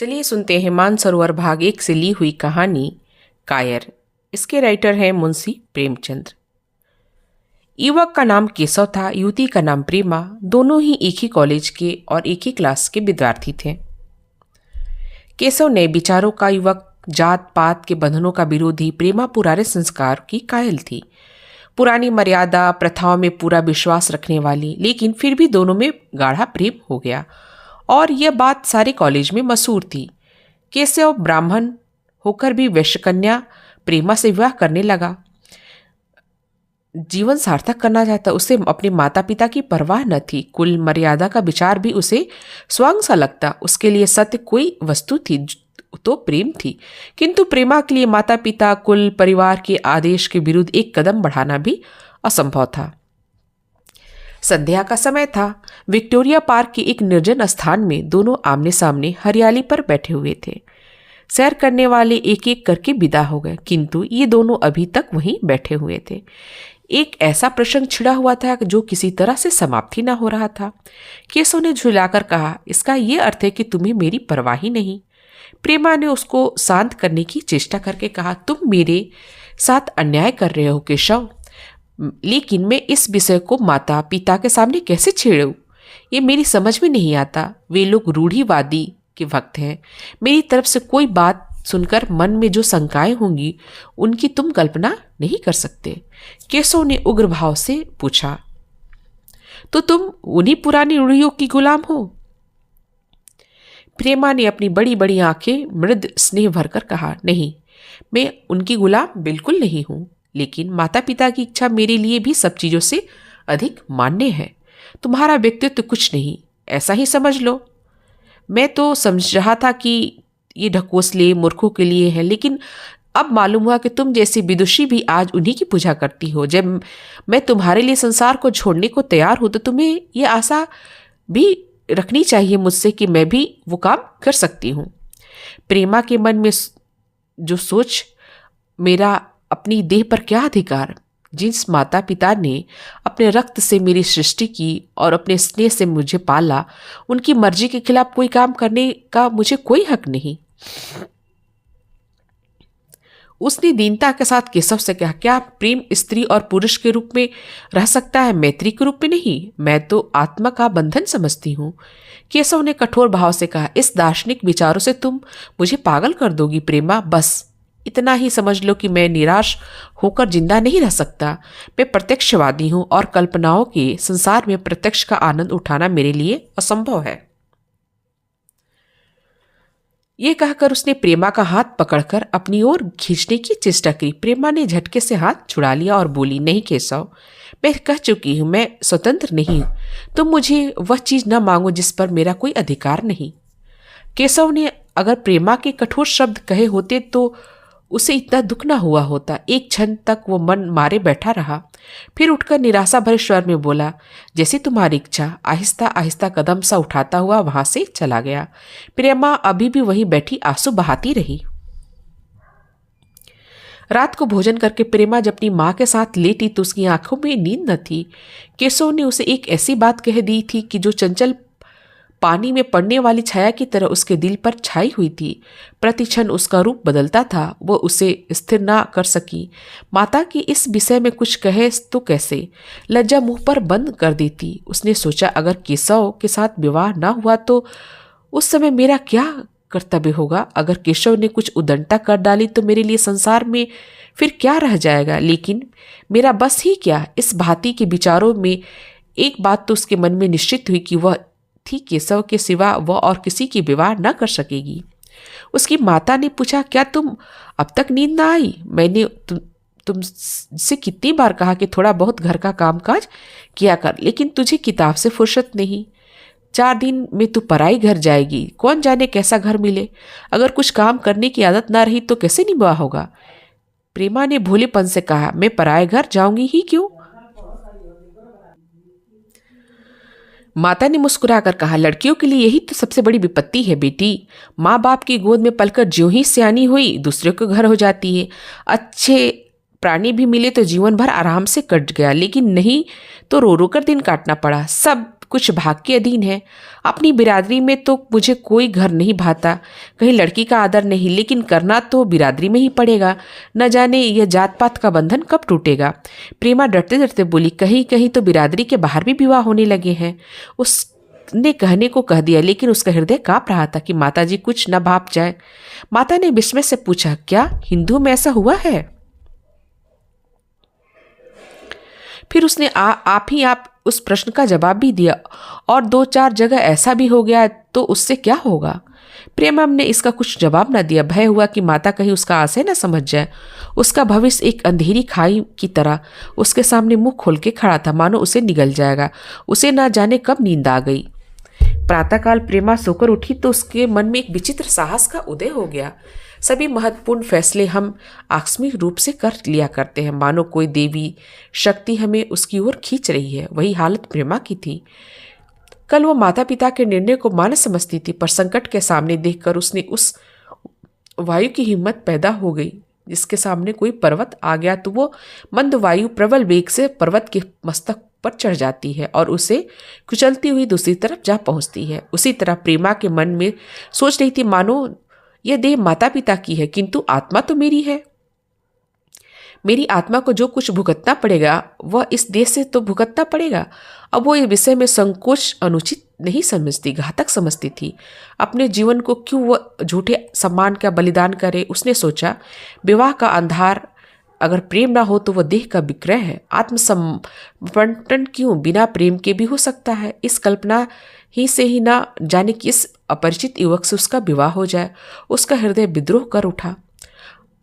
चलिए सुनते हैं मानसरोवर भाग 1 से ली हुई कहानी कायर। इसके राइटर हैं मुंशी प्रेमचंद। युवक का नाम केशव था, युवती का नाम प्रेमा। दोनों ही एक ही कॉलेज के और एक ही क्लास के विद्यार्थी थे। केशव नए विचारों का युवक, जात पात के बंधनों का विरोधी। प्रेमा पुराने संस्कार की कायल थी, पुरानी मर्यादा प्रथाओं में पूरा विश्वास रखने वाली। लेकिन फिर भी दोनों में गाढ़ा प्रेम हो गया और यह बात सारे कॉलेज में मशहूर थी। केशव ब्राह्मण होकर भी वैश्यकन्या प्रेमा से विवाह करने लगा। जीवन सार्थक करना चाहता। उसे अपने माता पिता की परवाह न थी। कुल मर्यादा का विचार भी उसे स्वांग सा लगता। उसके लिए सत्य कोई वस्तु थी तो प्रेम थी, किंतु प्रेमा के लिए माता पिता कुल परिवार के आदेश के विरुद्ध एक कदम बढ़ाना भी असंभव था। संध्या का समय था। विक्टोरिया पार्क के एक निर्जन स्थान में दोनों आमने सामने हरियाली पर बैठे हुए थे। सैर करने वाले एक एक करके विदा हो गए, किंतु ये दोनों अभी तक वहीं बैठे हुए थे। एक ऐसा प्रसंग छिड़ा हुआ था जो किसी तरह से समाप्त ही न हो रहा था। केशव ने झुलाकर कहा, इसका यह अर्थ है कि तुम्हें मेरी परवाह ही नहीं। प्रेमा ने उसको शांत करने की चेष्टा करके कहा, तुम मेरे साथ अन्याय कर रहे हो केशव, लेकिन मैं इस विषय को माता पिता के सामने कैसे छेड़ूं? ये मेरी समझ में नहीं आता। वे लोग रूढ़िवादी के भक्त हैं। मेरी तरफ से कोई बात सुनकर मन में जो शंकाएं होंगी उनकी तुम कल्पना नहीं कर सकते। केशव ने उग्र भाव से पूछा, तो तुम उन्हीं पुरानी रूढ़ियों की गुलाम हो? प्रेमा ने अपनी बड़ी बड़ी आंखें मृद स्नेह भरकर कहा, नहीं, मैं उनकी गुलाम बिल्कुल नहीं हूं, लेकिन माता पिता की इच्छा मेरे लिए भी सब चीजों से अधिक मान्य है। तुम्हारा व्यक्तित्व कुछ नहीं, ऐसा ही समझ लो। मैं तो समझ रहा था कि ये ढकोसले मूर्खों के लिए है, लेकिन अब मालूम हुआ कि तुम जैसी विदुषी भी आज उन्हीं की पूजा करती हो। जब मैं तुम्हारे लिए संसार को छोड़ने को तैयार हूं तो तुम्हें यह आशा भी रखनी चाहिए मुझसे कि मैं भी वो काम कर सकती हूँ। प्रेमा के मन में जो सोच, मेरा अपनी देह पर क्या अधिकार? जिस माता पिता ने अपने रक्त से मेरी सृष्टि की और अपने स्नेह से मुझे पाला, उनकी मर्जी के खिलाफ कोई काम करने का मुझे कोई हक नहीं। उसने दीनता के साथ केशव से कहा, क्या प्रेम स्त्री और पुरुष के रूप में रह सकता है, मैत्री के रूप में नहीं? मैं तो आत्मा का बंधन समझती हूँ। केशव ने कठोर भाव से कहा, इस दार्शनिक विचारों से तुम मुझे पागल कर दोगी प्रेमा। बस इतना ही समझ लो कि मैं निराश होकर जिंदा नहीं रह सकता। मैं प्रत्यक्षवादी हूँ और कल्पनाओं के संसार में प्रत्यक्ष का आनंद उठाना मेरे लिए असंभव है। ये कहकर उसने प्रेमा का हाथ पकड़कर अपनी ओर खींचने की चेष्टा की। प्रेमा ने झटके से हाथ छुड़ा लिया और बोली, नहीं केशव, मैं कह चुकी हूं, मैं स्वतंत्र नहीं। तुम मुझे वह चीज न मांगो जिस पर मेरा कोई अधिकार नहीं। केशव ने अगर प्रेमा के कठोर शब्द कहे होते तो उसे इतना दुख न हुआ होता। एक क्षण तक वो मन मारे बैठा रहा, फिर उठकर निराशा भरे स्वर में बोला, जैसी तुम्हारी इच्छा। आहिस्ता आहिस्ता कदम सा उठाता हुआ वहां से चला गया। प्रेमा अभी भी वहीं बैठी आंसू बहाती रही। रात को भोजन करके प्रेमा जब अपनी माँ के साथ लेटी तो उसकी आंखों में नींद न थी। केशव ने उसे एक ऐसी बात कह दी थी कि जो चंचल पानी में पड़ने वाली छाया की तरह उसके दिल पर छाई हुई थी। प्रतिक्षण उसका रूप बदलता था। वो उसे स्थिर ना कर सकी। माता की इस विषय में कुछ कहे तो कैसे? लज्जा मुंह पर बंद कर देती। उसने सोचा, अगर केशव के साथ विवाह ना हुआ तो उस समय मेरा क्या कर्तव्य होगा? अगर केशव ने कुछ उदंडता कर डाली तो मेरे लिए संसार में फिर क्या रह जाएगा? लेकिन मेरा बस ही क्या? इस भांति के विचारों में एक बात तो उसके मन में निश्चित हुई कि वह थी, केशव के सिवा वह और किसी की विवाह न कर सकेगी। उसकी माता ने पूछा, क्या तुम अब तक नींद न आई? मैंने तुमसे कितनी बार कहा कि थोड़ा बहुत घर का कामकाज किया कर, लेकिन तुझे किताब से फुर्सत नहीं। 4 दिन में तू पराई घर जाएगी, कौन जाने कैसा घर मिले। अगर कुछ काम करने की आदत ना रही तो कैसे निभा होगा? प्रेमा ने भोलेपन से कहा, मैं पराए घर जाऊंगी ही क्यों? माता ने मुस्कुराकर कहा, लड़कियों के लिए यही तो सबसे बड़ी विपत्ति है बेटी। माँ बाप की गोद में पलकर ज्यों ही सियानी हुई दूसरे के घर हो जाती है। अच्छे प्राणी भी मिले तो जीवन भर आराम से कट गया, लेकिन नहीं तो रो रो कर दिन काटना पड़ा। सब कुछ भाग के अधीन है। अपनी बिरादरी में तो मुझे कोई घर नहीं भाता, कहीं लड़की का आदर नहीं, लेकिन करना तो बिरादरी में ही पड़ेगा। न जाने यह जात पात का बंधन कब टूटेगा। प्रेमा डरते डरते बोली, कहीं कहीं तो बिरादरी के बाहर भी विवाह होने लगे हैं। उसने कहने को कह दिया, लेकिन उसका हृदय कांप रहा था कि माताजी कुछ न भाप जाए। माता ने विस्मय से पूछा, क्या हिंदू में ऐसा हुआ है? फिर उसने आप उस प्रश्न का जवाब भी दिया, और 2-4 जगह ऐसा भी हो गया तो उससे क्या होगा? प्रेमा ने इसका कुछ जवाब न दिया। भय हुआ कि माता कहीं उसका आशय न समझ जाए। उसका भविष्य एक अंधेरी खाई की तरह उसके सामने मुंह खोल के खड़ा था, मानो उसे निगल जाएगा। उसे ना जाने कब नींद आ गई। प्रातःकाल प्रेमा सोकर उठी तो उसके मन में एक विचित्र साहस का उदय हो गया। सभी महत्वपूर्ण फैसले हम आकस्मिक रूप से कर लिया करते हैं, मानो कोई देवी शक्ति हमें उसकी ओर खींच रही है। वही हालत प्रेमा की थी। कल वो माता पिता के निर्णय को मान समझती थी, पर संकट के सामने देखकर उसने उस वायु की हिम्मत पैदा हो गई जिसके सामने कोई पर्वत आ गया तो वो मंद वायु प्रबल वेग से पर्वत के मस्तक पर चढ़ जाती है और उसे कुचलती हुई दूसरी तरफ जा पहुंचती है। उसी तरह प्रेमा के मन में सोच रही थी, मानो यह देह माता पिता की है, किंतु आत्मा तो मेरी है। मेरी आत्मा को जो कुछ भुगतना पड़ेगा वह इस देह से तो भुगतना पड़ेगा। अब वो इस विषय में संकोच अनुचित नहीं समझती, घातक समझती थी। अपने जीवन को क्यों वह झूठे सम्मान का बलिदान करे? उसने सोचा, विवाह का आधार अगर प्रेम ना हो तो वह देह का विक्रय है। आत्मसमर्पण क्यों, बिना प्रेम के भी हो सकता है। इस कल्पना ही से ही ना जाने किस अपरिचित युवक से उसका विवाह हो जाए। उसका हृदय विद्रोह कर उठा।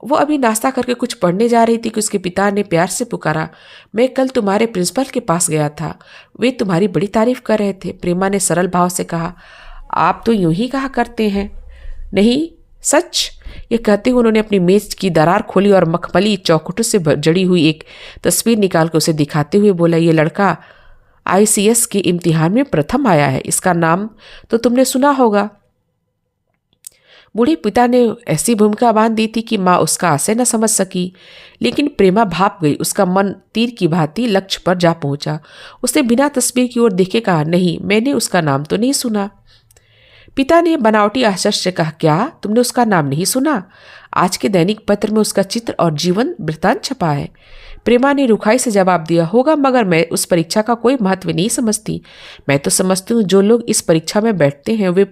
वो अभी नाश्ता करके कुछ पढ़ने जा रही थी कि उसके पिता ने प्यार से पुकारा, मैं कल तुम्हारे प्रिंसिपल के पास गया था, वे तुम्हारी बड़ी तारीफ कर रहे थे। प्रेमा ने सरल भाव से कहा, आप तो यूं ही कहा करते हैं। नहीं, सच। ये कहते हुए उन्होंने अपनी मेज की दरार खोली और मखमली चौखटों से जड़ी हुई एक तस्वीर निकाल कर उसे दिखाते हुए बोला, ये लड़का ICS के इम्तिहान में प्रथम आया है, इसका नाम तो तुमने सुना होगा। बूढ़े पिता ने ऐसी भूमिका बांध दी थी कि माँ उसका आशय न समझ सकी, लेकिन प्रेमा भाप गई। उसका मन तीर की भांति लक्ष्य पर जा पहुंचा। उसने बिना तस्वीर की ओर देखे कहा, नहीं, मैंने उसका नाम तो नहीं सुना। पिता ने बनावटी आश्चर्य से कहा, क्या तुमने उसका नाम नहीं सुना? आज के दैनिक पत्र में उसका चित्र और जीवन वृत्तांत छपा है। प्रेमा ने रुखाई से जवाब दिया, होगा, मगर मैं उस परीक्षा का कोई महत्व नहीं समझती। मैं तो समझती हूँ जो लोग इस परीक्षा में बैठते हैं वे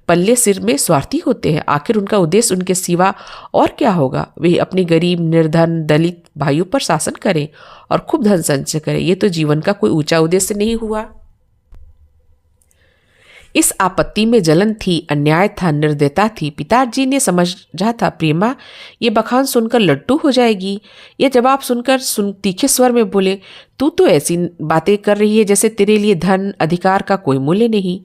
पल्ले सिर में स्वार्थी होते हैं। आखिर उनका उद्देश्य उनके सिवा और क्या होगा? वे अपने गरीब, निर्धन, दलित भाइयों पर शासन करें और खूब धन संचय करें। ये तो जीवन का कोई ऊंचा उद्देश्य नहीं हुआ। इस आपत्ति में जलन थी, अन्याय था, निर्दयता थी। पिताजी ने समझा था प्रेमा ये बखान सुनकर लट्टू हो जाएगी। यह जवाब सुनकर तीखे स्वर में बोले, तू तो ऐसी बातें कर रही है जैसे तेरे लिए धन अधिकार का कोई मूल्य नहीं।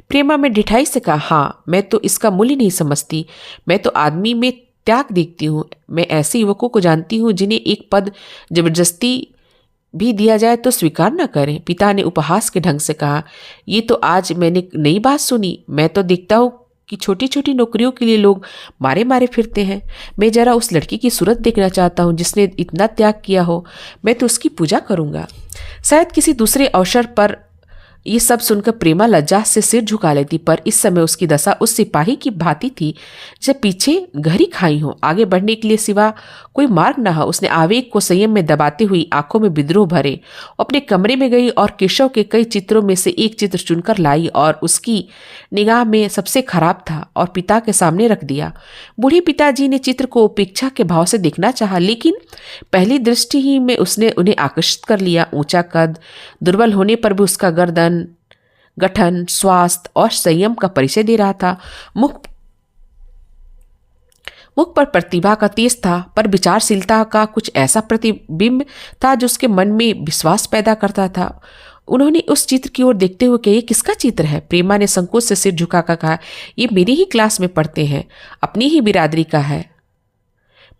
प्रेमा में ढिठाई से कहा, हाँ, मैं तो इसका मूल्य नहीं समझती। मैं तो आदमी में त्याग देखती हूँ। मैं ऐसे युवकों को जानती हूँ जिन्हें एक पद जबरदस्ती भी दिया जाए तो स्वीकार न करें। पिता ने उपहास के ढंग से कहा, ये तो आज मैंने नई बात सुनी। मैं तो देखता हूँ कि छोटी छोटी नौकरियों के लिए लोग मारे मारे फिरते हैं। मैं जरा उस लड़की की सूरत देखना चाहता हूँ जिसने इतना त्याग किया हो। मैं तो उसकी पूजा करूँगा। शायद किसी दूसरे अवसर पर ये सब सुनकर प्रेमा लज्जा से सिर झुका लेती, पर इस समय उसकी दशा उस सिपाही की भांति थी जब पीछे गहरी खाई हो, आगे बढ़ने के लिए सिवा कोई मार्ग न हो। उसने आवेग को संयम में दबाते हुई आंखों में विद्रोह भरे, अपने कमरे में गई और केशव के कई चित्रों में से एक चित्र चुनकर लाई और उसकी निगाह में सबसे खराब था और पिता के सामने रख दिया। बूढ़े पिताजी ने चित्र को उपेक्षा के भाव से देखना चाहा, लेकिन पहली दृष्टि ही में उसने उन्हें आकर्षित कर लिया। ऊंचा कद, दुर्बल होने पर भी उसका गर्दन, गठन, स्वास्थ्य और संयम का परिचय दे रहा था। मुख पर प्रतिभा का तेज था, पर विचारशीलता का कुछ ऐसा प्रतिबिंब था जो उसके मन में विश्वास पैदा करता था। उन्होंने उस चित्र की ओर देखते हुए कहा, ये किसका चित्र है? प्रेमा ने संकोच से सिर झुकाकर कहा, ये मेरी ही क्लास में पढ़ते हैं, अपनी ही बिरादरी का है।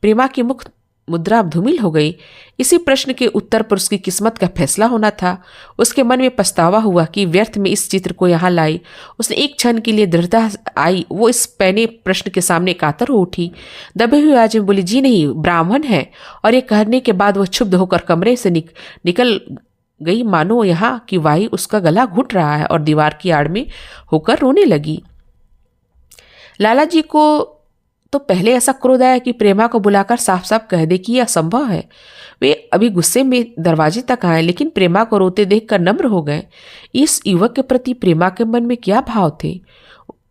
प्रेमा की मुख मुद्रा धूमिल हो गई। इसी प्रश्न के उत्तर पर उसकी किस्मत का फैसला होना था। उसके मन में पछतावा हुआ कि व्यर्थ में इस चित्र को यहाँ लाई। उसने एक क्षण के लिए दृढ़ता आई। वो इस पैने प्रश्न के सामने कातर हो उठी। दबे हुए आवाज में बोली, जी नहीं, ब्राह्मण है। और ये कहने के बाद वह क्षुब्ध होकर कमरे से निकल गई, मानो यहाँ की वायु उसका गला घुट रहा है, और दीवार की आड़ में होकर रोने लगी। लाला जी को तो पहले ऐसा क्रोध आया कि प्रेमा को बुलाकर साफ साफ कह दे कि यह असंभव है। वे अभी गुस्से में दरवाजे तक आए, लेकिन प्रेमा को रोते देखकर नम्र हो गए। इस युवक के प्रति प्रेमा के मन में क्या भाव थे,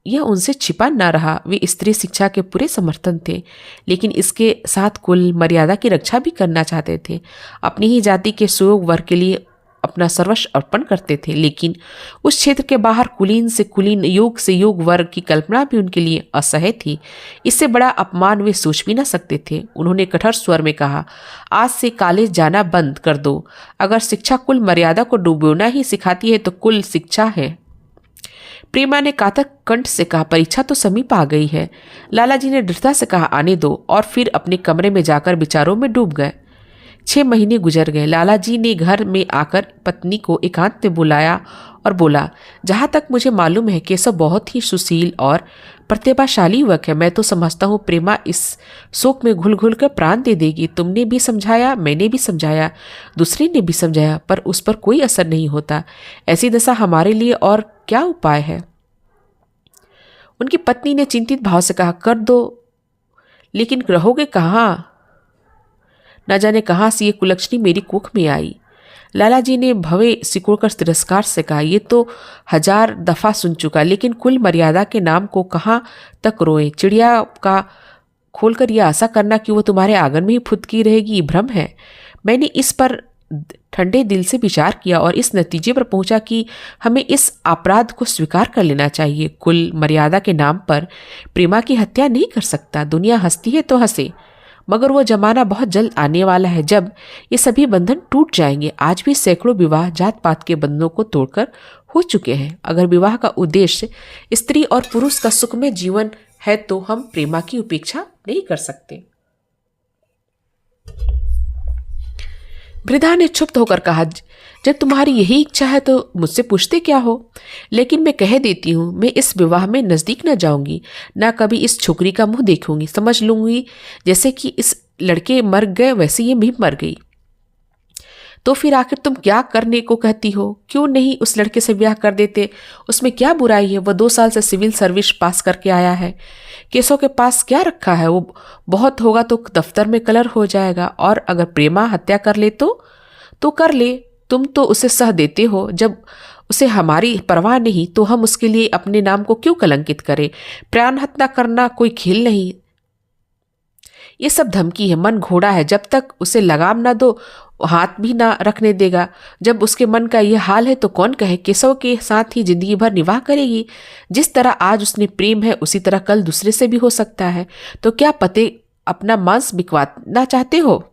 यह उनसे छिपा न रहा। वे स्त्री शिक्षा के पूरे समर्थन थे, लेकिन इसके साथ कुल मर्यादा की रक्षा भी करना चाहते थे। अपनी ही जाति के सुयोग वर्ग के लिए अपना सर्वस्व अर्पण करते थे, लेकिन उस क्षेत्र के बाहर कुलीन से कुलीन, योग से योग वर्ग की कल्पना भी उनके लिए असह्य थी। इससे बड़ा अपमान वे सोच भी न सकते थे। उन्होंने कठोर स्वर में कहा, आज से कॉलेज जाना बंद कर दो। अगर शिक्षा कुल मर्यादा को डुबोना ही सिखाती है तो कुल शिक्षा है। प्रेमा ने कातक कंठ से कहा, परीक्षा तो समीप आ गई है। लाला जी ने दृढ़ता से कहा, आने दो, और फिर अपने कमरे में जाकर विचारों में डूब गए। 6 महीने गुजर गए। लाला जी ने घर में आकर पत्नी को एकांत में बुलाया और बोला, जहाँ तक मुझे मालूम है केशव बहुत ही सुशील और प्रतिभाशाली युवक है। मैं तो समझता हूँ प्रेमा इस शोक में घुल घुल कर प्राण दे देगी। तुमने भी समझाया, मैंने भी समझाया, दूसरे ने भी समझाया, पर उस पर कोई असर नहीं होता। ऐसी दशा हमारे लिए और क्या उपाय है? उनकी पत्नी ने चिंतित भाव से कहा, कर दो, लेकिन रहोगे कहाँ? न जाने कहाँ से ये कुलक्षणी मेरी कुख में आई। लाला जी ने भवे सिकुड़कर तिरस्कार से कहा, ये तो 1000 दफा सुन चुका, लेकिन कुल मर्यादा के नाम को कहाँ तक रोए? चिड़िया का खोलकर यह आशा करना कि वो तुम्हारे आंगन में ही फुदकी रहेगी, भ्रम है। मैंने इस पर ठंडे दिल से विचार किया और इस नतीजे पर पहुंचा कि हमें इस अपराध को स्वीकार कर लेना चाहिए। कुल मर्यादा के नाम पर प्रेमा की हत्या नहीं कर सकता। दुनिया हंसती है तो हंसे, मगर वो जमाना बहुत जल्द आने वाला है जब ये सभी बंधन टूट जाएंगे। आज भी सैकड़ों विवाह जात पात के बंधनों को तोड़कर हो चुके हैं। अगर विवाह का उद्देश्य स्त्री और पुरुष का सुखमय जीवन है तो हम प्रेमा की उपेक्षा नहीं कर सकते। वृद्धा ने क्षुब्ध होकर कहा, जब तुम्हारी यही इच्छा है तो मुझसे पूछते क्या हो? लेकिन मैं कह देती हूँ, मैं इस विवाह में नजदीक न जाऊंगी, ना कभी इस छोकरी का मुंह देखूंगी। समझ लूंगी जैसे कि इस लड़के मर गए वैसे ये भी मर गई। तो फिर आखिर तुम क्या करने को कहती हो? क्यों नहीं उस लड़के से ब्याह कर देते? उसमें क्या बुराई है? वह 2 साल से सिविल सर्विस पास करके आया है। केशव के पास क्या रखा है? वो बहुत होगा तो दफ्तर में कलर हो जाएगा। और अगर प्रेमा हत्या कर ले तो कर ले। तुम तो उसे सह देते हो। जब उसे हमारी परवाह नहीं तो हम उसके लिए अपने नाम को क्यों कलंकित करें? प्राण हत्या करना कोई खेल नहीं, ये सब धमकी है। मन घोड़ा है, जब तक उसे लगाम ना दो हाथ भी ना रखने देगा। जब उसके मन का यह हाल है तो कौन कहे केशव के साथ ही जिंदगी भर निवाह करेगी? जिस तरह आज उसने प्रेम है उसी तरह कल दूसरे से भी हो सकता है। तो क्या पते अपना मांस बिकवाना चाहते हो?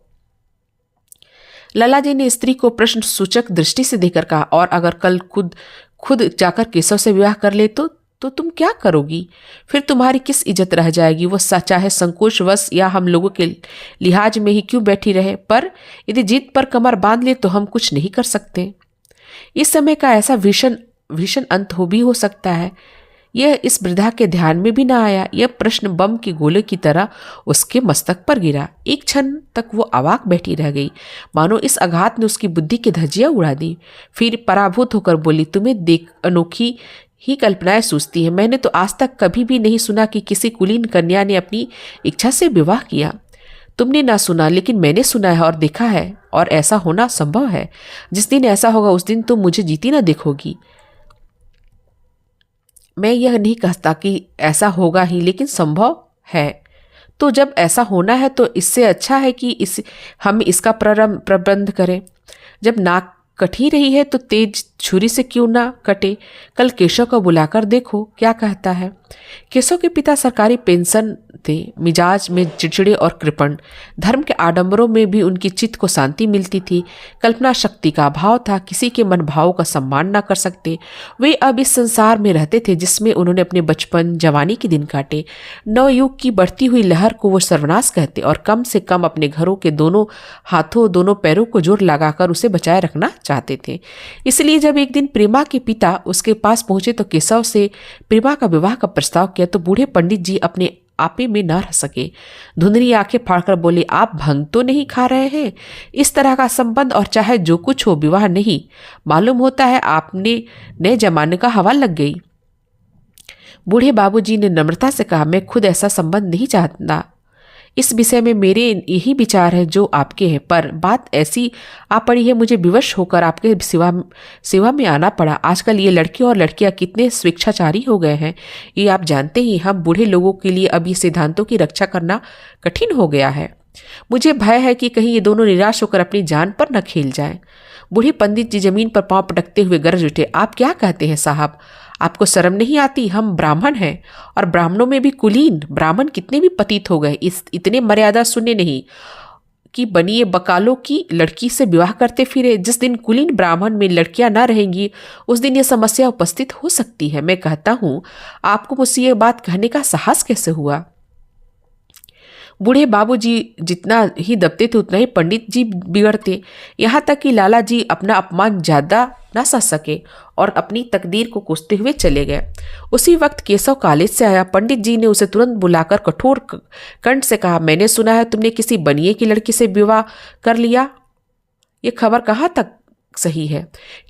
लाला जी ने स्त्री को प्रश्न सूचक दृष्टि से देखकर कहा, और अगर कल खुद जाकर केशव से विवाह कर ले तो तुम क्या करोगी? फिर तुम्हारी किस इज्जत रह जाएगी? वो चाहे संकोचवश या हम लोगों के लिहाज में ही क्यों बैठी रहे, पर यदि जीत पर कमर बांध ले तो हम कुछ नहीं कर सकते। इस समय का ऐसा भीषण अंत हो सकता है। यह इस वृद्धा के ध्यान में भी न आया। यह प्रश्न बम के गोले की तरह उसके मस्तक पर गिरा। एक क्षण तक वो अवाक बैठी रह गई, मानो इस आघात ने उसकी बुद्धि की धज्जियां उड़ा दी। फिर पराभूत होकर बोली, तुम्हें देख अनोखी ही कल्पनाएं सूझती है। मैंने तो आज तक कभी भी नहीं सुना कि किसी कुलीन कन्या ने अपनी इच्छा से विवाह किया। तुमने ना सुना, लेकिन मैंने सुना है और देखा है, और ऐसा होना संभव है। जिस दिन ऐसा होगा उस दिन तुम मुझे जीती ना देखोगी। मैं यह नहीं कहता कि ऐसा होगा ही, लेकिन संभव है। तो जब ऐसा होना है तो इससे अच्छा है कि हम इसका प्रबंध करें। जब नाक कटी रही है तो तेज छुरी से क्यों ना कटे? कल केशव को बुलाकर देखो क्या कहता है। केशव के पिता सरकारी पेंशन थे, मिजाज में चिड़चिड़े और कृपण। धर्म के आडंबरों में भी उनकी चित्त को शांति मिलती थी। कल्पना शक्ति का अभाव था, किसी के मन भावों का सम्मान न कर सकते। वे अब इस संसार में रहते थे जिसमें उन्होंने अपने बचपन जवानी के दिन काटे। नवयुग की बढ़ती हुई लहर को वो सर्वनाश कहते और कम से कम अपने घरों के दोनों हाथों दोनों पैरों को जोर लगाकर उसे बचाए रखना चाहते थे। इसलिए जब एक दिन प्रेमा के पिता उसके पास पहुंचे तो केशव से प्रेमा का विवाह का प्रस्ताव किया तो बूढ़े पंडित जी अपने आपे में न रह सके। धुंधली आंखें फाड़कर बोले, आप भंग तो नहीं खा रहे हैं? इस तरह का संबंध और चाहे जो कुछ हो, विवाह नहीं। मालूम होता है आपने नए जमाने का हवा लग गई। बूढ़े बाबूजी ने नम्रता से कहा, मैं खुद ऐसा संबंध नहीं चाहता। इस विषय में मेरे यही विचार है जो आपके हैं, पर बात ऐसी आ पड़ी है, मुझे विवश होकर आपके सेवा में आना पड़ा। आजकल ये लड़के और लड़कियां कितने स्वेच्छाचारी हो गए हैं, ये आप जानते ही। हम बूढ़े लोगों के लिए अब ये सिद्धांतों की रक्षा करना कठिन हो गया है। मुझे भय है कि कहीं ये दोनों निराश होकर अपनी जान पर न खेल जाएं। बूढ़े पंडित जी जमीन पर पांव पटकते हुए गरज उठे, आप क्या कहते हैं साहब? आपको शर्म नहीं आती? हम ब्राह्मण हैं, और ब्राह्मणों में भी कुलीन ब्राह्मण कितने भी पतित हो गए। इस इतने मर्यादा शून्य नहीं कि बनिए बकालों की लड़की से विवाह करते फिरे। जिस दिन कुलीन ब्राह्मण में लड़कियां ना रहेंगी, उस दिन यह समस्या उपस्थित हो सकती है। मैं कहता हूं, आपको मुझसे ये बात कहने का साहस कैसे हुआ? बूढ़े बाबूजी जितना ही दबते थे उतना ही पंडित जी बिगड़ते, यहाँ तक कि लाला जी अपना अपमान ज्यादा ना सह सके और अपनी तकदीर को कोसते हुए चले गए। उसी वक्त केशव कॉलेज से आया। पंडित जी ने उसे तुरंत बुलाकर कठोर कंठ से कहा, मैंने सुना है तुमने किसी बनिए की लड़की से विवाह कर लिया। ये खबर कहाँ तक सही है?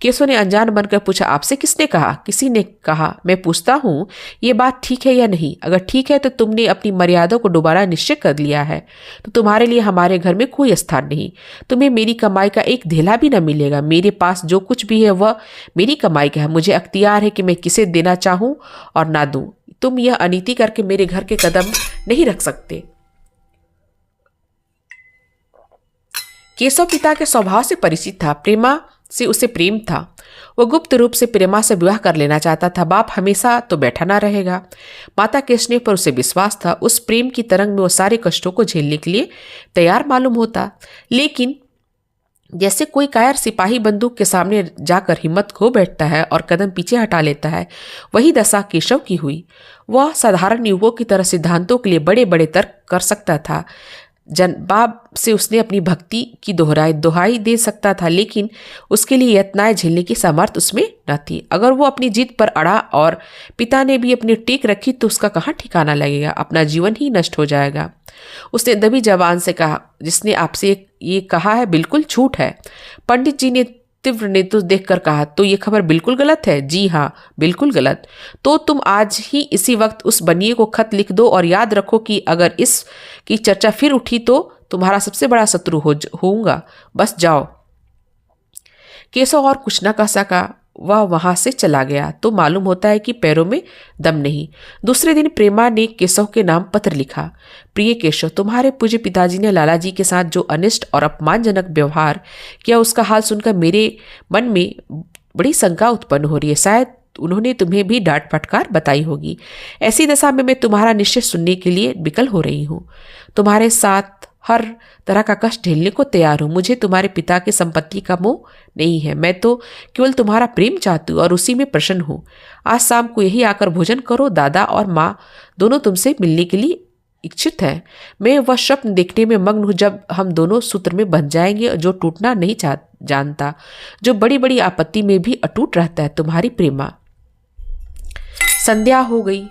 केशव ने अनजान बनकर पूछा, आपसे किसने कहा? किसी ने कहा। मैं पूछता हूँ, ये बात ठीक है या नहीं? अगर ठीक है तो तुमने अपनी मर्यादा को दोबारा निश्चय कर लिया है, तो तुम्हारे लिए हमारे घर में कोई स्थान नहीं। तुम्हें मेरी कमाई का एक धेला भी न मिलेगा। मेरे पास जो कुछ भी है वह मेरी कमाई का है। मुझे अख्तियार है कि मैं किसे देना चाहूँ और ना दूँ। तुम यह अनीति करके मेरे घर के कदम नहीं रख सकते। केशव पिता के स्वभाव से परिचित था। प्रेमा से उसे प्रेम था। वह गुप्त रूप से प्रेमा से विवाह कर लेना चाहता था। बाप हमेशा तो बैठा ना रहेगा। माता के स्नेह पर उसे विश्वास था। उस प्रेम की तरंग में वो सारे कष्टों को झेलने के लिए तैयार मालूम होता। लेकिन जैसे कोई कायर सिपाही बंदूक के सामने जाकर हिम्मत खो बैठता है और कदम पीछे हटा लेता है, वही दशा केशव की हुई। वह साधारण युवकों की तरह सिद्धांतों के लिए बड़े बड़े तर्क कर सकता था। बाप से उसने अपनी भक्ति की दोहाई दे सकता था, लेकिन उसके लिए यातनाएं झेलने की सामर्थ्य उसमें न थी। अगर वो अपनी जिद पर अड़ा और पिता ने भी अपनी टेक रखी तो उसका कहाँ ठिकाना लगेगा? अपना जीवन ही नष्ट हो जाएगा। उसने दबी जबान से कहा, जिसने आपसे ये कहा है बिल्कुल झूठ है। पंडित जी ने तीव्र नेत्र देखकर कहा, तो ये खबर बिल्कुल गलत है? जी हाँ, बिल्कुल गलत। तो तुम आज ही इसी वक्त उस बनिए को खत लिख दो और याद रखो कि अगर इस की चर्चा फिर उठी तो तुम्हारा सबसे बड़ा शत्रु होऊंगा। बस जाओ। केशव और कुछ न कह सका। वह वहां से चला गया तो मालूम होता है कि पैरों में दम नहीं। दूसरे दिन प्रेमा ने केशव के नाम पत्र लिखा। प्रिय केशव, तुम्हारे पूज्य पिताजी ने लाला जी के साथ जो अनिष्ट और अपमानजनक व्यवहार किया, उसका हाल सुनकर मेरे मन में बड़ी शंका उत्पन्न हो रही है। शायद उन्होंने तुम्हें भी डांट फटकार बताई होगी। ऐसी दशा में मैं तुम्हारा निश्चय सुनने के लिए विकल हो रही हूँ। तुम्हारे साथ हर तरह का कष्ट झेलने को तैयार हूँ। मुझे तुम्हारे पिता की संपत्ति का मोह नहीं है। मैं तो केवल तुम्हारा प्रेम चाहती हूँ और उसी में प्रसन्न हूँ। आज शाम को यही आकर भोजन करो। दादा और माँ दोनों तुमसे मिलने के लिए इच्छुक है। मैं वह स्वप्न देखने में मग्न हूँ जब हम दोनों सूत्र में बंध जाएंगे, जो टूटना नहीं जानता, जो बड़ी बड़ी आपत्ति में भी अटूट रहता है। तुम्हारी प्रेमा। संध्या हो गई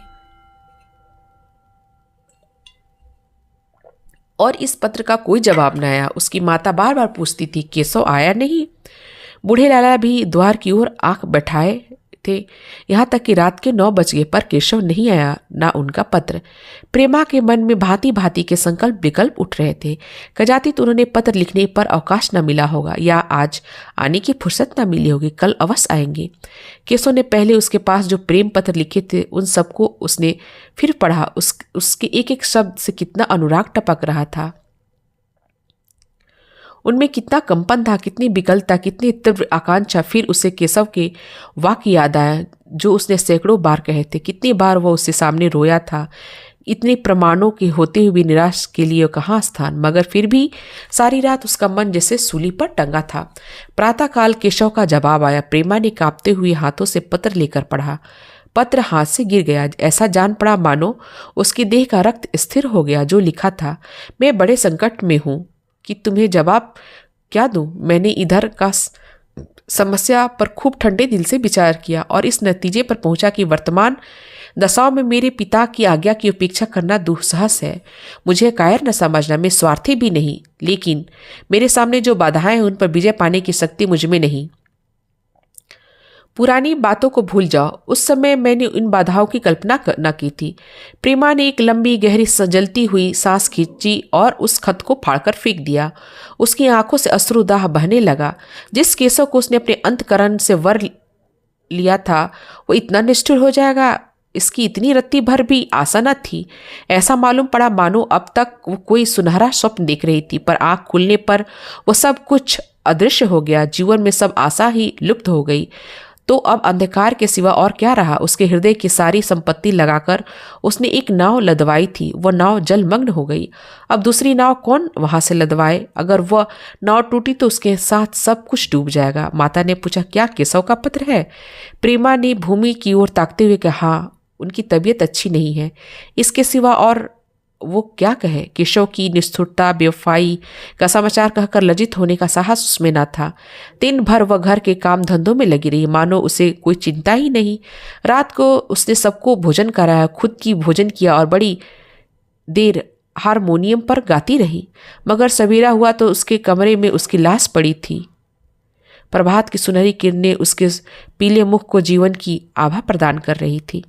और इस पत्र का कोई जवाब न आया। उसकी माता बार बार पूछती थी, केशव आया नहीं? बूढ़े लाला भी द्वार की ओर आंख बैठाए थे। यहाँ तक कि रात के 9 बज गए पर केशव नहीं आया, ना उनका पत्र। प्रेमा के मन में भांति भांति के संकल्प विकल्प उठ रहे थे। कदाचित उन्होंने पत्र लिखने पर अवकाश न मिला होगा, या आज आने की फुर्सत न मिली होगी। कल अवश्य आएंगे। केशव ने पहले उसके पास जो प्रेम पत्र लिखे थे उन सबको उसने फिर पढ़ा। उसके एक एक शब्द से कितना अनुराग टपक रहा था। उनमें कितना कंपन था, कितनी विकलता, कितनी तीव्र आकांक्षा। फिर उसे केशव के वाक्य याद आया जो उसने सैकड़ों बार कहे थे। कितनी बार वह उसके सामने रोया था। इतने प्रमाणों के होते हुए निराश के लिए कहाँ स्थान। मगर फिर भी सारी रात उसका मन जैसे सूली पर टंगा था। प्रातःकाल केशव का जवाब आया। प्रेमा ने कांपते हुए हाथों से पत्र लेकर पढ़ा। पत्र हाथ से गिर गया। ऐसा जान पड़ा मानो उसकी देह का रक्त स्थिर हो गया। जो लिखा था, मैं बड़े संकट में हूँ कि तुम्हें जवाब क्या दूं। मैंने इधर का समस्या पर खूब ठंडे दिल से विचार किया और इस नतीजे पर पहुंचा कि वर्तमान दशाओं में मेरे पिता की आज्ञा की उपेक्षा करना दुस्साहस है। मुझे कायर न समझना, मैं स्वार्थी भी नहीं, लेकिन मेरे सामने जो बाधाएं हैं उन पर विजय पाने की शक्ति मुझ में नहीं। पुरानी बातों को भूल जाओ, उस समय मैंने इन बाधाओं की कल्पना न की थी। प्रेमा ने एक लंबी गहरी जलती हुई सांस खींची और उस खत को फाड़कर फेंक दिया। उसकी आंखों से अश्रुदाह बहने लगा। जिस केशव को उसने अपने अंतकरण से वर लिया था वो इतना निष्ठुर हो जाएगा, इसकी इतनी रत्ती भर भी आशा न थी। ऐसा मालूम पड़ा मानो अब तक वो कोई सुनहरा स्वप्न देख रही थी, पर आंख खुलने पर वो सब कुछ अदृश्य हो गया। जीवन में सब आशा ही लुप्त हो गई। तो अब अंधकार के सिवा और क्या रहा। उसके हृदय की सारी संपत्ति लगाकर उसने एक नाव लदवाई थी, वह नाव जलमग्न हो गई। अब दूसरी नाव कौन वहां से लदवाए। अगर वह नाव टूटी तो उसके साथ सब कुछ डूब जाएगा। माता ने पूछा, क्या केशव का पत्र है? प्रेमा ने भूमि की ओर ताकते हुए कहा, हाँ, उनकी तबीयत अच्छी नहीं है। इसके सिवा और वो क्या कहे। केशव की निष्ठुरता, बेवफाई का समाचार कहकर लज्जित होने का साहस उसमें न था। दिन भर वह घर के काम धंधों में लगी रही, मानो उसे कोई चिंता ही नहीं। रात को उसने सबको भोजन कराया, खुद की भोजन किया और बड़ी देर हारमोनियम पर गाती रही। मगर सवेरा हुआ तो उसके कमरे में उसकी लाश पड़ी थी। प्रभात की सुनहरी किरणें उसके पीले मुख को जीवन की आभा प्रदान कर रही थी।